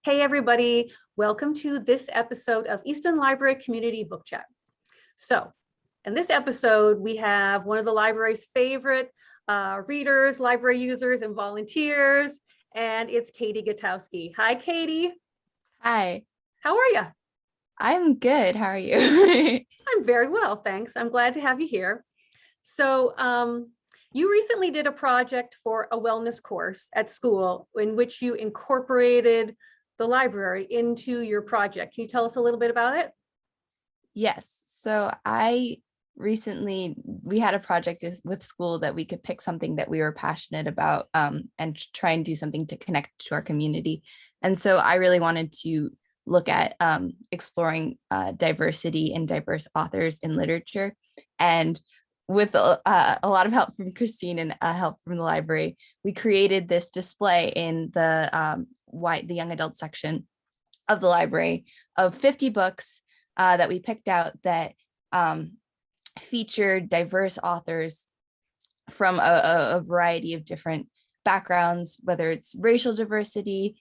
Hey, everybody. Welcome to this episode of Easton Library Community Book Chat. So in this episode, we have one of the library's favorite readers, library users, and volunteers, and it's Catie Gutowski. Hi, Catie. Hi. How are you? I'm good. How are you? I'm very well, thanks. I'm glad to have you here. So you recently did a project for a wellness course at school in which you incorporated the library into your project. Can you tell us a little bit about it? Yes. So we had a project with school that we could pick something that we were passionate about and try and do something to connect to our community. And so I really wanted to look at exploring diversity and diverse authors in literature. And with a lot of help from Kristine and help from the library, we created this display in the young adult section of the library of 50 books that we picked out that featured diverse authors from a variety of different backgrounds, whether it's racial diversity,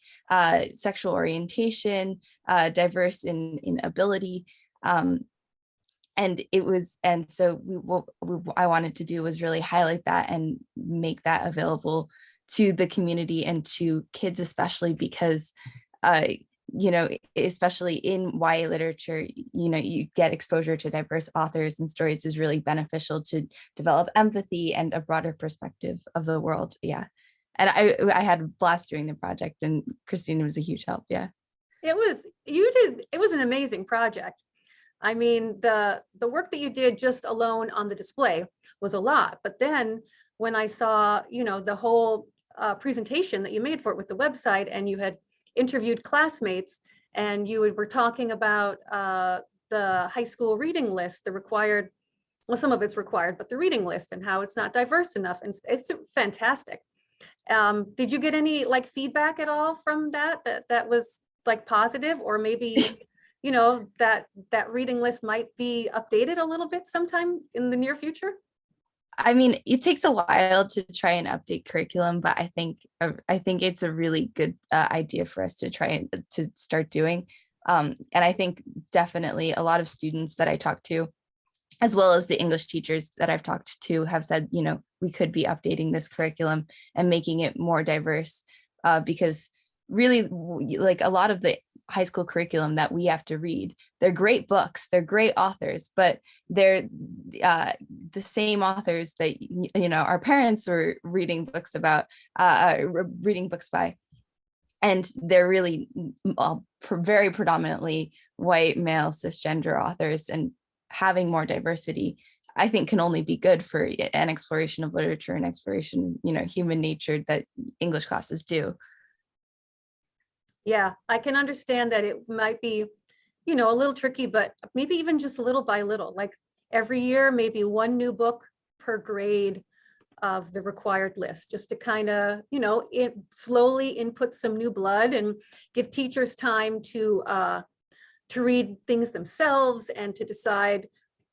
sexual orientation, diverse in ability. So I wanted to do was really highlight that and make that available to the community and to kids, especially because, especially in YA literature, you get exposure to diverse authors and stories is really beneficial to develop empathy and a broader perspective of the world. Yeah. And I had a blast doing the project, and Kristine was a huge help. Yeah. It was an amazing project. I mean, the work that you did just alone on the display was a lot. But then when I saw, the whole presentation that you made for it with the website, and you had interviewed classmates, and you were talking about the high school reading list, the required, well, some of it's required, but the reading list and how it's not diverse enough. And it's fantastic. Did you get any feedback at all from that was positive, or maybe that reading list might be updated a little bit sometime in the near future? I mean, it takes a while to try and update curriculum, but I think it's a really good idea for us to try and to start doing. And I think definitely a lot of students that I talk to, as well as the English teachers that I've talked to, have said, we could be updating this curriculum and making it more diverse, because really, a lot of the high school curriculum that we have to read, they're great books, they're great authors, but they're the same authors that our parents were reading books about, reading books by, and they're really very predominantly white, male, cisgender authors. And having more diversity, I think, can only be good for an exploration of literature and exploration, human nature that English classes do. Yeah, I can understand that it might be, a little tricky, but maybe even just little by little, like every year, maybe one new book per grade of the required list, just to kind of, slowly input some new blood and give teachers time to read things themselves and to decide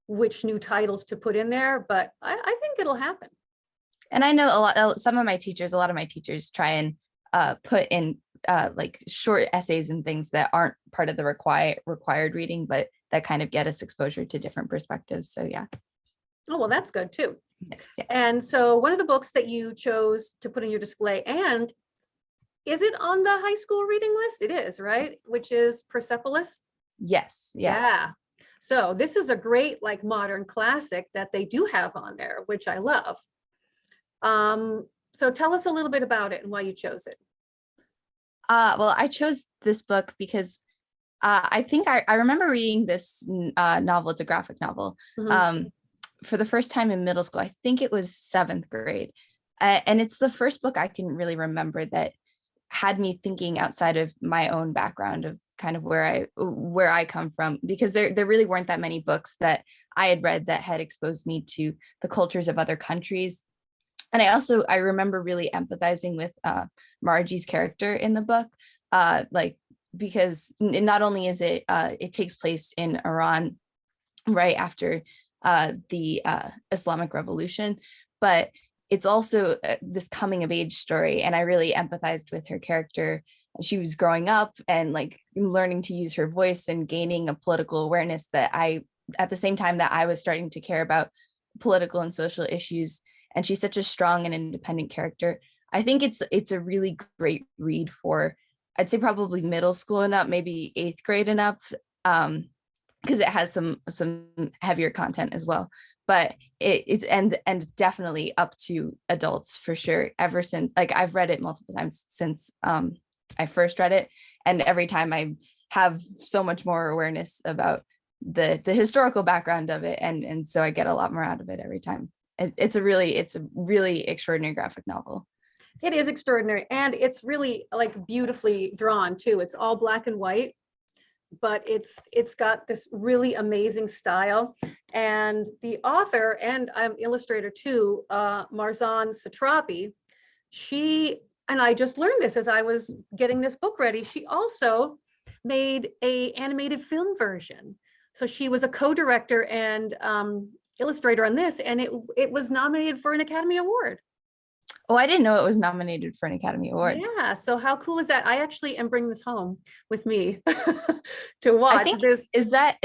which new titles to put in there. But I think it'll happen. And I know a lot of my teachers try and put in short essays and things that aren't part of the required reading, but that kind of get us exposure to different perspectives. So yeah. Oh, well, that's good too. Yeah. And so one of the books that you chose to put in your display, and is it on the high school reading list? It is, right? Which is Persepolis? Yes. Yeah. So this is a great modern classic that they do have on there, which I love. So tell us a little bit about it and why you chose it. Well, I chose this book because I think I remember reading this novel. It's a graphic novel. Mm-hmm. For the first time in middle school. I think it was 7th grade. And it's the first book I can really remember that had me thinking outside of my own background of kind of where I come from, because there really weren't that many books that I had read that had exposed me to the cultures of other countries. And I remember really empathizing with Margie's character in the book, because not only is it takes place in Iran right after the Islamic Revolution, but it's also this coming of age story. And I really empathized with her character. She was growing up and like learning to use her voice and gaining a political awareness that at the same time that I was starting to care about political and social issues. And she's such a strong and independent character. I think it's a really great read for, I'd say probably middle school and up, maybe 8th grade and up, because it has some heavier content as well. But it's and definitely up to adults for sure. Ever since, like, I've read it multiple times since I first read it, and every time I have so much more awareness about the historical background of it, and so I get a lot more out of it every time. It's a really extraordinary graphic novel. It is extraordinary, and it's really like beautifully drawn too. It's all black and white, but it's got this really amazing style. And the author and illustrator too, Marzan Satrapi, and I just learned this as I was getting this book ready, she also made a animated film version. So she was a co-director and illustrator on this, and it was nominated for an Academy Award. Oh, I didn't know it was nominated for an Academy Award. Yeah, so how cool is that? I actually am bringing this home with me to watch. Is that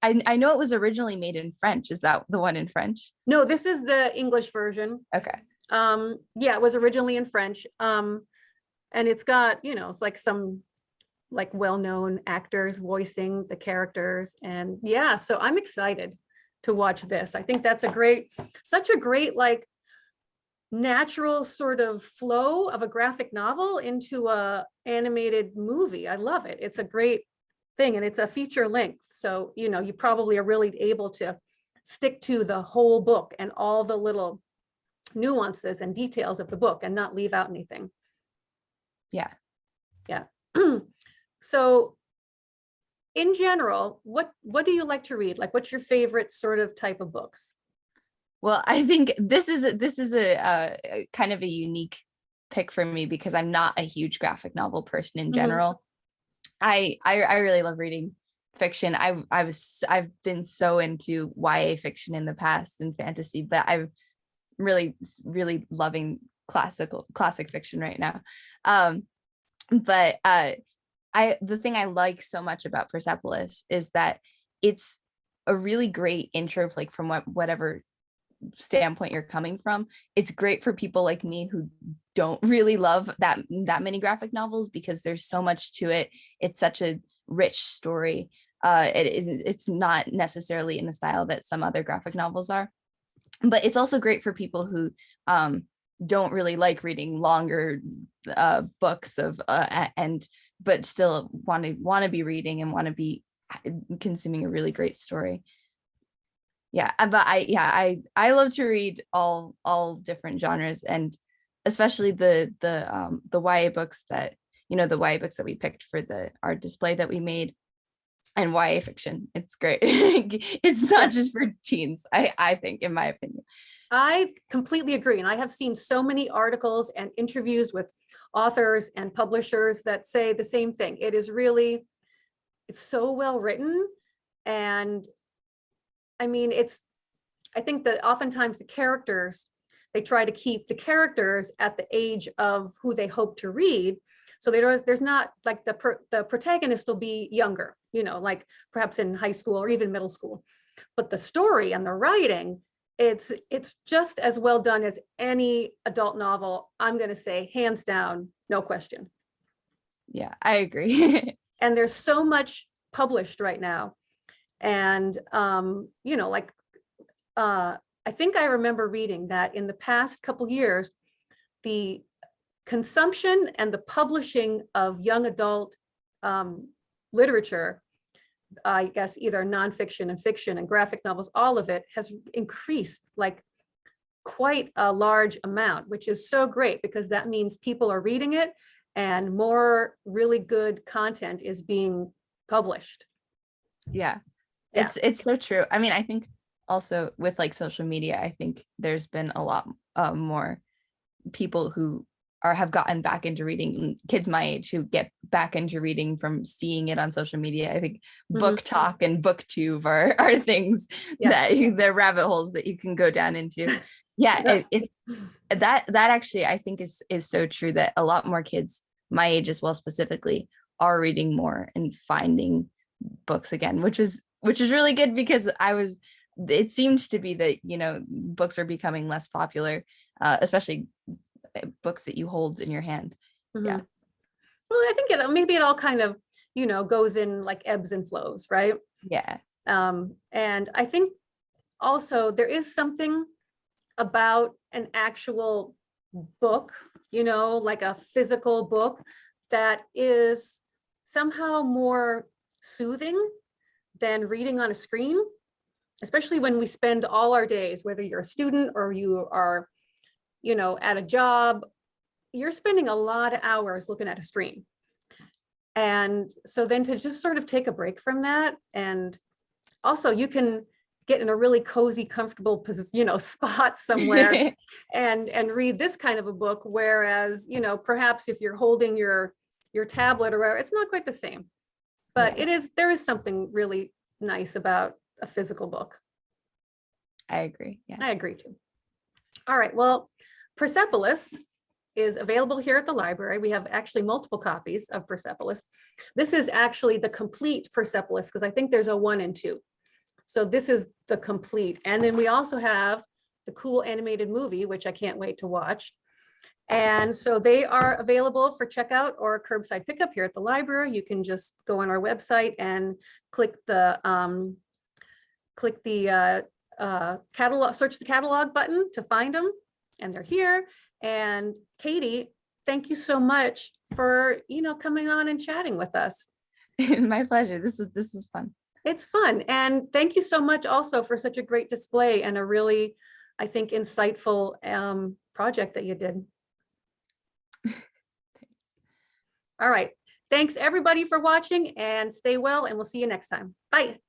I know it was originally made in French. Is that the one in French? No, this is the English version. Okay. Yeah, it was originally in French. And it's got, it's like some like well-known actors voicing the characters. And yeah, so I'm excited to watch this. I think that's such a great like natural sort of flow of a graphic novel into a animated movie. I love it. It's a great thing, and it's a feature length. So, you probably are really able to stick to the whole book and all the little nuances and details of the book and not leave out anything. Yeah. Yeah. So in general, what do you like to read? Like, what's your favorite sort of type of books? Well, I think this is a kind of a unique pick for me because I'm not a huge graphic novel person in general. I really love reading fiction. I've been so into YA fiction in the past and fantasy, but I'm really loving classic fiction right now. But the thing I like so much about Persepolis is that it's a really great intro, like from whatever standpoint you're coming from. It's great for people like me who don't really love that many graphic novels because there's so much to it. It's such a rich story. It's not necessarily in the style that some other graphic novels are, but it's also great for people who don't really like reading longer books but still want to be reading and want to be consuming a really great story. Yeah, but I love to read all different genres, and especially the YA books the YA books that we picked for our display that we made, and YA fiction. It's great. It's not just for teens, I think, in my opinion. I completely agree. And I have seen so many articles and interviews with authors and publishers that say the same thing. It's so well written. And I mean, I think that oftentimes they try to keep the characters at the age of who they hope to read. So there's not like the protagonist will be younger, like perhaps in high school or even middle school. But the story and the writing, it's just as well done as any adult novel. I'm going to say hands down, no question. Yeah, I agree. And there's so much published right now. And, I think I remember reading that in the past couple years, the consumption and the publishing of young adult literature, I guess either nonfiction and fiction and graphic novels, all of it has increased like quite a large amount, which is so great because that means people are reading it and more really good content is being published. Yeah. It's so true. I mean, I think also with like social media, I think there's been a lot more people who have gotten back into reading, kids my age who get back into reading from seeing it on social media. I think book talk and booktube are things that they're rabbit holes that you can go down into. Yeah, Yeah. it's that actually I think is so true, that a lot more kids my age as well specifically are reading more and finding books again, which is really good, because it seemed to be that, books are becoming less popular, especially books that you hold in your hand. Yeah. Mhm. Well, I think maybe it all kind of, goes in like ebbs and flows, right? Yeah. And I think also there is something about an actual book, like a physical book, that is somehow more soothing than reading on a screen, especially when we spend all our days, whether you're a student or you are, at a job, you're spending a lot of hours looking at a screen. And so then to just sort of take a break from that, and also you can get in a really cozy, comfortable, spot somewhere and read this kind of a book. Whereas, perhaps if you're holding your tablet or whatever, it's not quite the same. But Yeah, there is something really nice about a physical book. I agree. Yeah. I agree too. All right, well, Persepolis is available here at the library. We have actually multiple copies of Persepolis. This is actually the complete Persepolis, because I think there's a 1 and 2. So this is the complete. And then we also have the cool animated movie, which I can't wait to watch. And so they are available for checkout or curbside pickup here at the library. You can just go on our website and click the catalog, search the catalog button to find them, and they're here. And Catie, thank you so much for, coming on and chatting with us. My pleasure. This is fun. It's fun. And thank you so much also for such a great display and a really, I think, insightful project that you did. All right. Thanks everybody for watching, and stay well, and we'll see you next time. Bye.